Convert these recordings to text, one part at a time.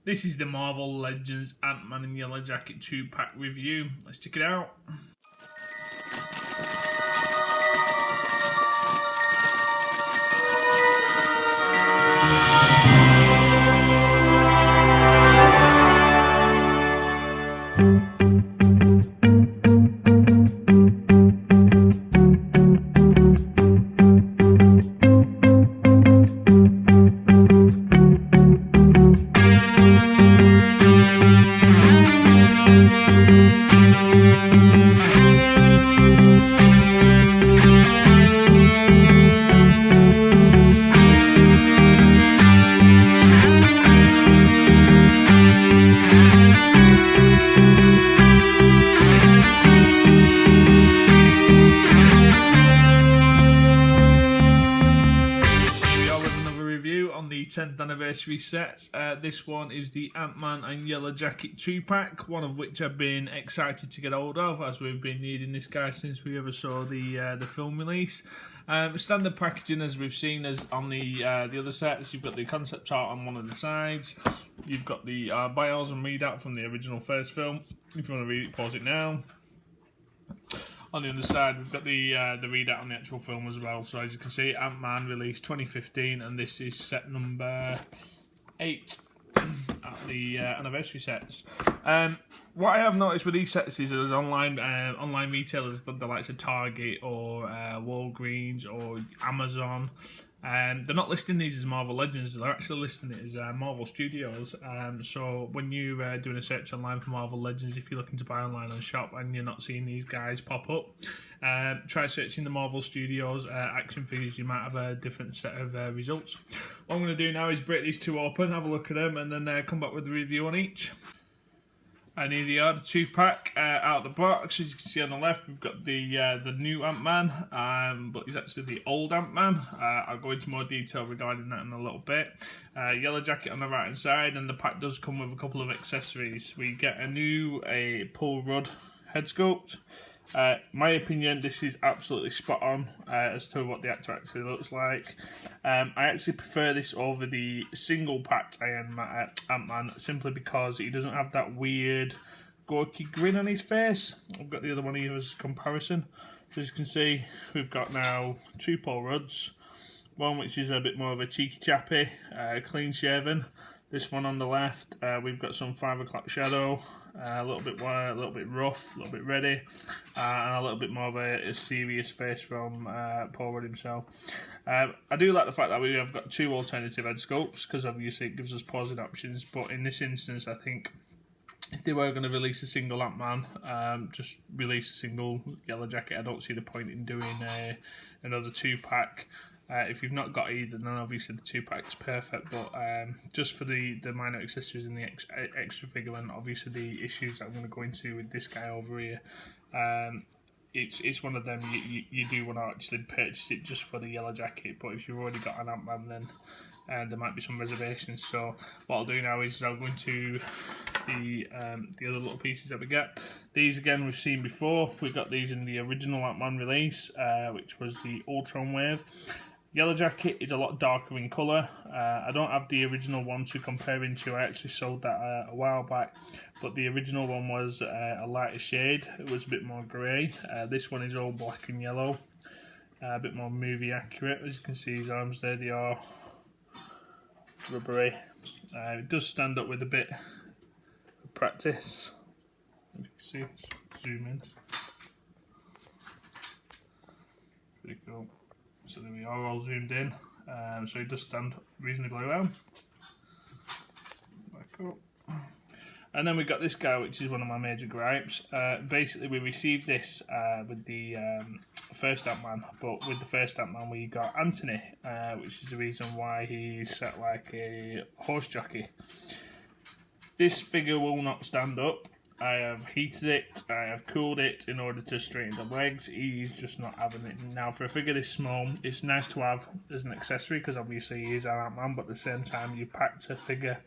This is the Marvel Legends Ant-Man and Yellowjacket 2-pack review. Let's check it out. On the 10th anniversary set. This one is the Ant-Man and Yellowjacket 2-pack, one of which I've been excited to get hold of, as we've been needing this guy since we ever saw the film release. Standard packaging, as we've seen, as on the other sets. You've got the concept art on one of the sides. You've got the bios and readout from the original first film. If you want to read it, pause it now. On the other side, we've got the readout on the actual film as well. So as you can see, Ant-Man released 2015, and this is set number 8 at the anniversary sets. What I have noticed with these sets is there's online retailers, the likes of Target or Walgreens or Amazon. They're not listing these as Marvel Legends, they're actually listing it as Marvel Studios. So when you're doing a search online for Marvel Legends, if you're looking to buy online and shop and you're not seeing these guys pop up, try searching the Marvel Studios action figures. You might have a different set of results. What I'm going to do now is break these two open, have a look at them, and then come back with a review on each. And here they are, the 2-pack out of the box. As you can see on the left, we've got the new Ant-Man, but he's actually the old Ant-Man. I'll go into more detail regarding that in a little bit. Yellowjacket on the right hand side, and the pack does come with a couple of accessories. We get a new Paul Rudd head sculpt. My opinion, this is absolutely spot on as to what the actor actually looks like. I actually prefer this over the single packed Ant-Man, simply because he doesn't have that weird gawky grin on his face. I've got the other one here as a comparison. So as you can see, we've got now 2 Paul Rudds. One which is a bit more of a cheeky chappy, clean shaven. This one on the left, we've got some 5 o'clock shadow, a little bit rough, a little bit ready, and a little bit more of a serious face from Paul Rudd himself. I do like the fact that we have got 2 alternative head sculpts, because obviously it gives us posing options, but in this instance I think if they were going to release a single Ant-Man, just release a single Yellowjacket. I don't see the point in doing another 2-pack. If you've not got either, then obviously the 2-pack is perfect, but just for the minor accessories and the extra figure, and obviously the issues that I'm going to go into with this guy over here, it's one of them you do want to actually purchase it just for the Yellowjacket, but if you've already got an Ant-Man, then there might be some reservations. So what I'll do now is I'll go into the other little pieces that we get. These again we've seen before. We've got these in the original Ant-Man release, which was the Ultron Wave. Yellowjacket is a lot darker in colour. I don't have the original one to compare into. I actually sold that a while back, but the original one was a lighter shade. It was a bit more grey. This one is all black and yellow, a bit more movie accurate. As you can see, his arms there, they are rubbery. It does stand up with a bit of practice. As you can see, let's zoom in. Pretty cool. So there we are, all zoomed in. So it does stand reasonably well. Back up. And then we've got this guy, which is one of my major gripes. Basically, we received this with the first Ant-Man, but with the first Ant-Man we got Anthony, which is the reason why he's set like a horse jockey. This figure will not stand up. I have heated it, I have cooled it in order to straighten the legs. He's just not having it. Now for a figure this small, it's nice to have as an accessory, because obviously he is an Ant-Man, but at the same time you packed a figure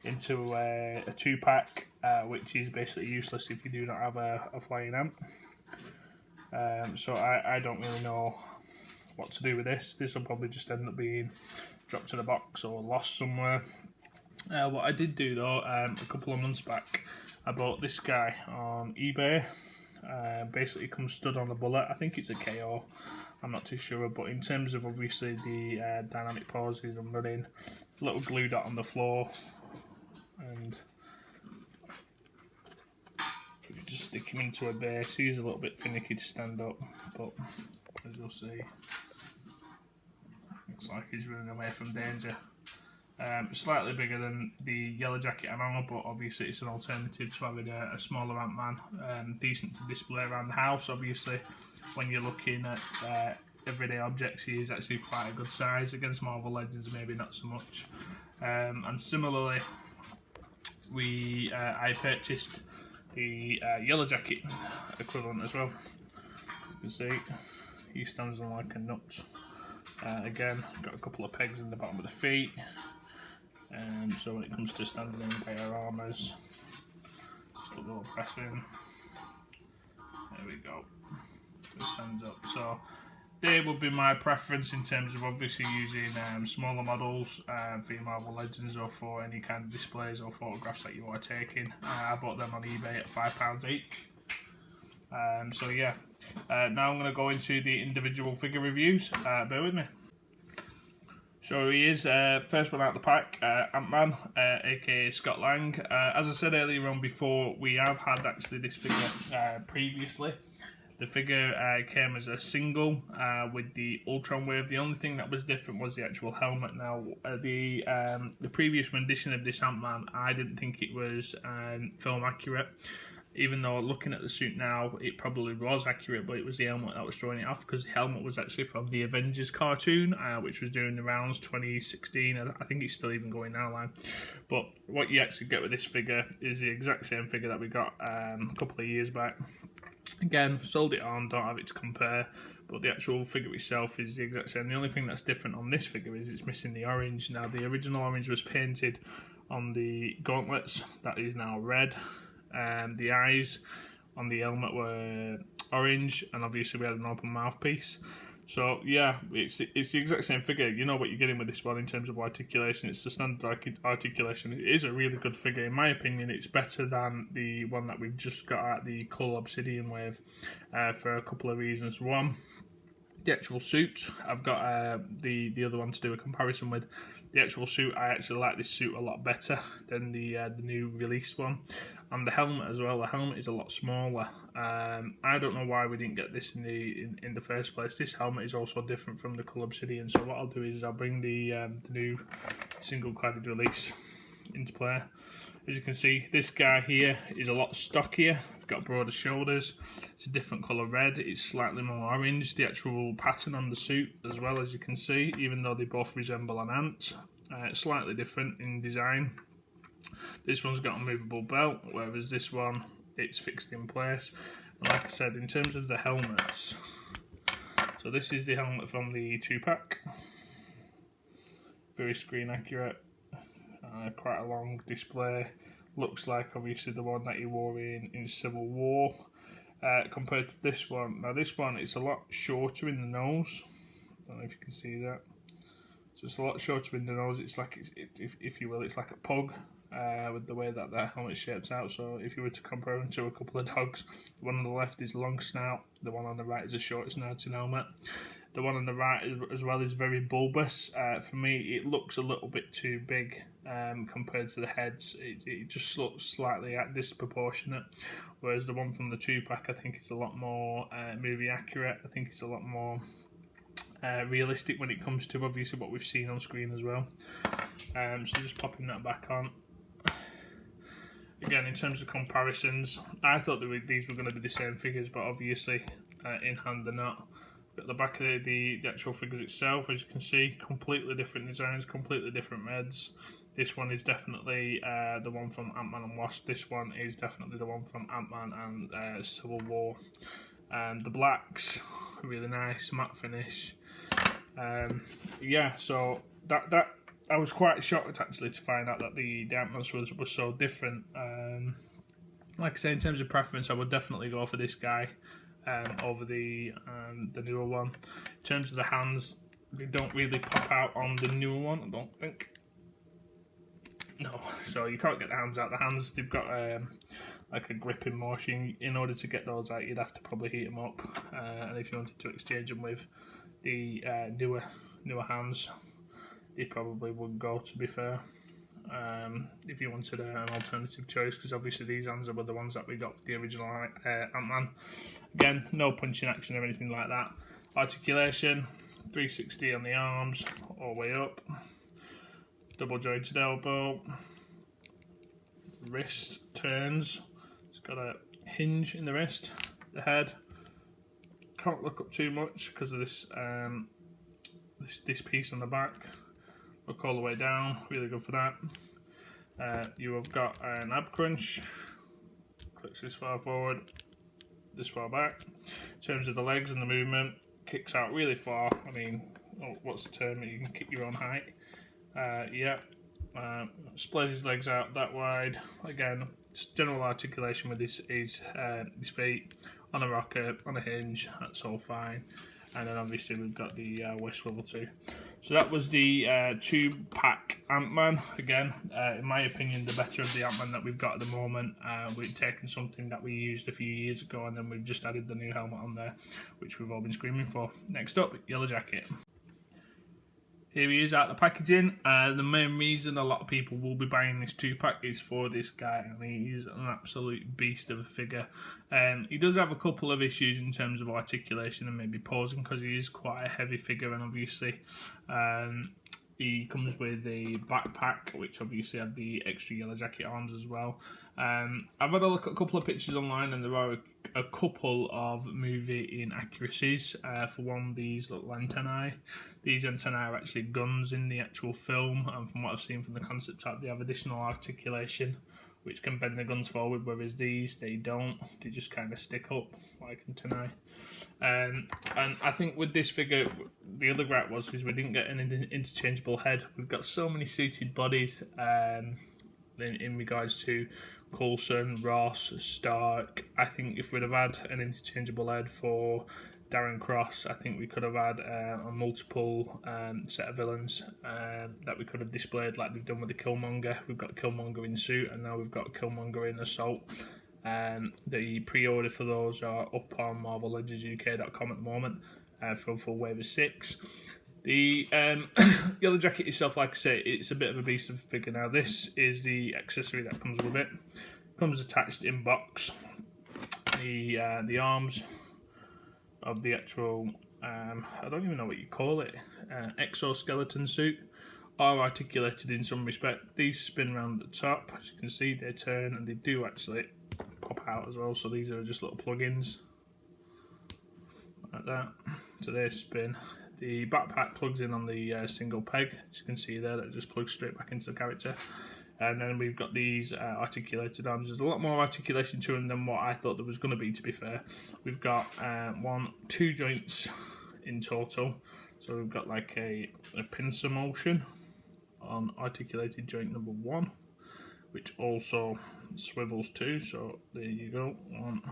into a 2-pack, which is basically useless if you do not have a flying ant. So I don't really know what to do with this. This will probably just end up being dropped in a box or lost somewhere. What I did do though, a couple of months back, I bought this guy on eBay. Basically comes stood on a bullet. I think it's a KO, I'm not too sure, but in terms of obviously the dynamic pauses and running, little glue dot on the floor, and if you just stick him into a base, he's a little bit finicky to stand up, but as you'll see, looks like he's running away from danger. Slightly bigger than the Yellowjacket ammo, but obviously it's an alternative to having a smaller Ant-Man. Decent to display around the house. Obviously, when you're looking at everyday objects, he is actually quite a good size. Against Marvel Legends, maybe not so much. And similarly, I purchased the Yellowjacket equivalent as well. You can see he stands on like a nut. Again, got a couple of pegs in the bottom of the feet. So when it comes to standing in dioramas, just a little pressing. There we go. It stands up. So they would be my preference in terms of obviously using smaller models for your Marvel Legends or for any kind of displays or photographs that you are taking. I bought them on eBay at £5 each. So yeah, now I'm going to go into the individual figure reviews. Bear with me. So he is, first one out the pack, Ant-Man, aka Scott Lang. As I said earlier on before, we have had actually this figure previously. The figure came as a single with the Ultron wave. The only thing that was different was the actual helmet. Now, the previous rendition of this Ant-Man, I didn't think it was film accurate. Even though looking at the suit now, it probably was accurate, but it was the helmet that was throwing it off, because the helmet was actually from the Avengers cartoon, which was doing the rounds 2016. I think it's still even going now, line. But what you actually get with this figure is the exact same figure that we got a couple of years back. Again, sold it on, don't have it to compare, but the actual figure itself is the exact same. The only thing that's different on this figure is it's missing the orange. Now, the original orange was painted on the gauntlets, that is now red. The eyes on the helmet were orange, and obviously we had an open mouthpiece. So yeah, it's the exact same figure. You know what you're getting with this one in terms of articulation. It's the standard articulation. It is a really good figure. In my opinion, it's better than the one that we've just got at the Cull Obsidian wave for a couple of reasons. One, the actual suit. I've got the other one to do a comparison with. The actual suit, I actually like this suit a lot better than the new released one. And the helmet as well. The helmet is a lot smaller. I don't know why we didn't get this in the first place. This helmet is also different from the Cull Obsidian. So what I'll do is I'll bring the new single-carded release into play. As you can see, this guy here is a lot stockier. Got broader shoulders. It's a different colour red. It's slightly more orange. The actual pattern on the suit as well, as you can see, even though they both resemble an ant, it's slightly different in design. This one's got a movable belt, whereas this one, it's fixed in place. And like I said, in terms of the helmets, so this is the helmet from the 2-pack. Very screen accurate. Quite a long display. Looks like obviously the one that he wore in Civil War. Compared to this one. Now this one, it's a lot shorter in the nose. I don't know if you can see that. So it's a lot shorter in the nose. It's like, if you will, it's like a pug with the way that that helmet shapes out. So if you were to compare them to a couple of dogs, the one on the left is long snout, the one on the right is a short snouted helmet. The one on the right as well is very bulbous. For me, it looks a little bit too big compared to the heads. It just looks slightly disproportionate. Whereas the one from the 2-pack, I think is a lot more movie accurate. I think it's a lot more realistic when it comes to obviously what we've seen on screen as well. So just popping that back on. Again, in terms of comparisons, I thought that these were going to be the same figures, but obviously in hand they're not. At the back of the actual figures itself, as you can see, completely different designs, completely different reds. This one is definitely the one from Ant-Man and Wasp. This one is definitely the one from Ant-Man and Civil War. And the blacks, really nice matte finish. Yeah, so that I was quite shocked actually to find out that the Ant-Man's was so different. Like I say, in terms of preference, I would definitely go for this guy over the newer one. In terms of the hands, they don't really pop out on the newer one, I don't think. No, so you can't get the hands out. The hands, they've got like a gripping motion. In order to get those out, you'd have to probably heat them up. And if you wanted to exchange them with the newer hands, they probably would go, to be fair. If you wanted an alternative choice, because obviously these hands were the ones that we got with the original Ant-Man. Again, no punching action or anything like that. Articulation, 360 on the arms, all the way up. Double jointed elbow. Wrist turns. It's got a hinge in the wrist. The head. Can't look up too much because of this this piece on the back. Look all the way down, really good for that. You have got an ab crunch, clicks this far forward, this far back. In terms of the legs and the movement, kicks out really far. I mean, what's the term? You can kick your own height. Spread his legs out that wide. Again, general articulation with his feet on a rocker, on a hinge, that's all fine. And then obviously we've got the waist swivel too. So that was the 2-pack Ant-Man. Again, in my opinion, the better of the Ant-Man that we've got at the moment. We've taken something that we used a few years ago, and then we've just added the new helmet on there, which we've all been screaming for. Next up, Yellowjacket. Here he is out of the packaging. The main reason a lot of people will be buying this 2-pack is for this guy, and he is an absolute beast of a figure. He does have a couple of issues in terms of articulation and maybe posing, because he is quite a heavy figure, and obviously he comes with a backpack, which obviously have the extra Yellowjacket arms as well. I've had a look at a couple of pictures online, and there are a couple of movie inaccuracies. For one, these little antennae. These antennae are actually guns in the actual film, and from what I've seen from the concept art, they have additional articulation which can bend the guns forward, whereas these, they don't. They just kind of stick up like antennae. And I think with this figure, the other gripe was because we didn't get an interchangeable head. We've got so many suited bodies in regards to Coulson, Ross, Stark. I think if we'd have had an interchangeable head for Darren Cross, I think we could have had a multiple set of villains that we could have displayed like we've done with the Killmonger. We've got Killmonger in suit, and now we've got Killmonger in assault. The pre-order for those are up on MarvelLegendsUK.com at the moment for wave of 6. The Yellowjacket itself, like I say, it's a bit of a beast of a figure. Now this is the accessory that comes with it. Comes attached in box. The arms of the actual, I don't even know what you call it, exoskeleton suit, are articulated in some respect. These spin around at the top, as you can see, they turn, and they do actually pop out as well, so these are just little plug-ins like that. So they spin. The backpack plugs in on the single peg, as you can see there, that just plugs straight back into the character. And then we've got these articulated arms. There's a lot more articulation to them than what I thought there was going to be, to be fair. We've got 2 joints in total. So we've got like a pincer motion on articulated joint number 1, which also swivels too. So there you go, 1,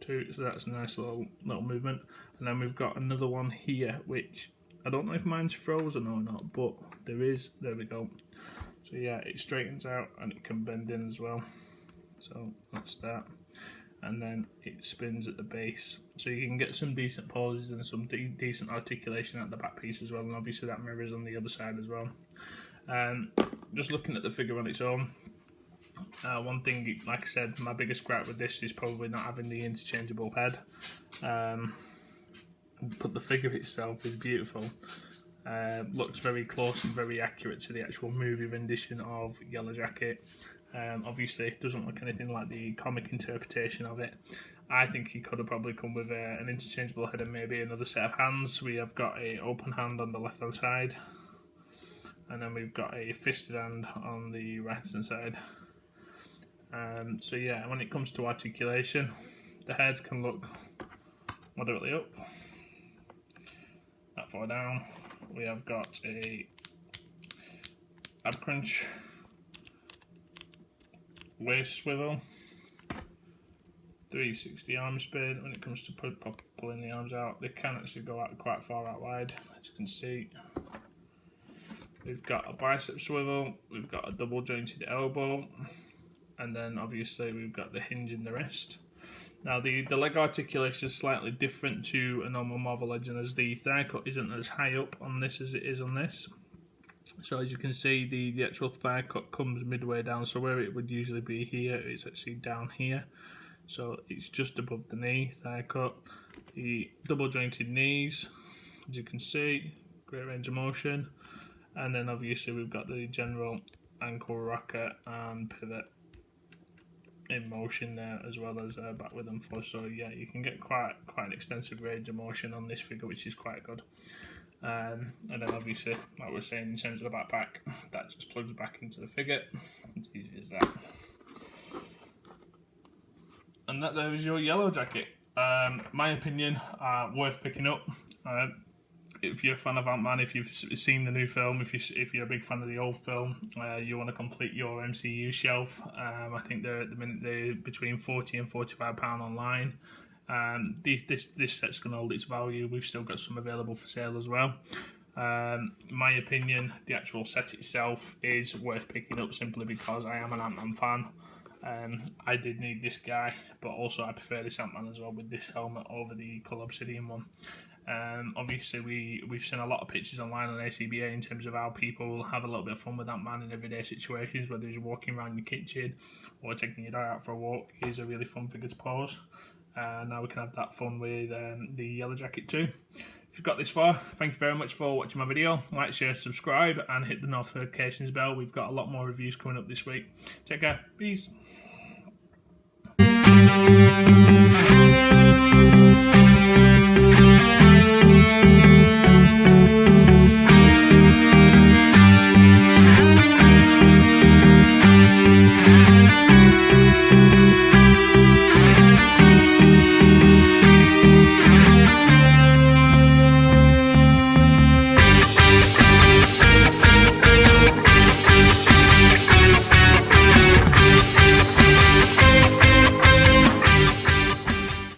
2. So that's a nice little movement. And then we've got another one here, which I don't know if mine's frozen or not, but there is. There we go. So yeah, it straightens out and it can bend in as well. So that's that. And then it spins at the base. So you can get some decent poses and some decent articulation at the back piece as well. And obviously that mirrors on the other side as well. Just looking at the figure on its own, one thing, like I said, my biggest gripe with this is probably not having the interchangeable head. But the figure itself is beautiful. Looks very close and very accurate to the actual movie rendition of Yellowjacket. Obviously it doesn't look anything like the comic interpretation of it. I think he could have probably come with an interchangeable head and maybe another set of hands. We have got an open hand on the left hand side, and then we've got a fisted hand on the right hand side. So yeah, when it comes to articulation, the head can look moderately up, that far down. We have got a ab crunch, waist swivel, 360 arm spin. When it comes to pulling the arms out, they can actually go out quite far out wide, as you can see. We've got a bicep swivel, we've got a double jointed elbow, and then obviously we've got the hinge in the wrist. Now the leg articulation is slightly different to a normal Marvel Legend, as the thigh cut isn't as high up on this as it is on this. So as you can see, the actual thigh cut comes midway down, so where it would usually be here, it's actually down here. So it's just above the knee, thigh cut. The double jointed knees, as you can see, great range of motion. And then obviously we've got the general ankle rocker and pivot in motion there, as well as backward and forward. So yeah, you can get quite an extensive range of motion on this figure, which is quite good. And then obviously, like we were saying, in terms of the backpack, that just plugs back into the figure. It's easy as that. And that there is your Yellowjacket. My opinion, worth picking up. If you're a fan of Ant-Man, if you've seen the new film, if you're a big fan of the old film, you want to complete your MCU shelf, I think they're between £40 and £45 online. This set's going to hold its value. We've still got some available for sale as well. In my opinion, the actual set itself is worth picking up simply because I am an Ant-Man fan. I did need this guy, but also I prefer this Ant-Man as well with this helmet over the Colour Obsidian one. Obviously we've seen a lot of pictures online on ACBA in terms of how people have a little bit of fun with Ant-Man in everyday situations, whether he's walking around your kitchen or taking your dog out for a walk. He's a really fun figure to pose. Now we can have that fun with the Yellowjacket too. If you've got this far, thank you very much for watching my video. Like, share, subscribe, and hit the notifications bell. We've got a lot more reviews coming up this week. Take care. Peace.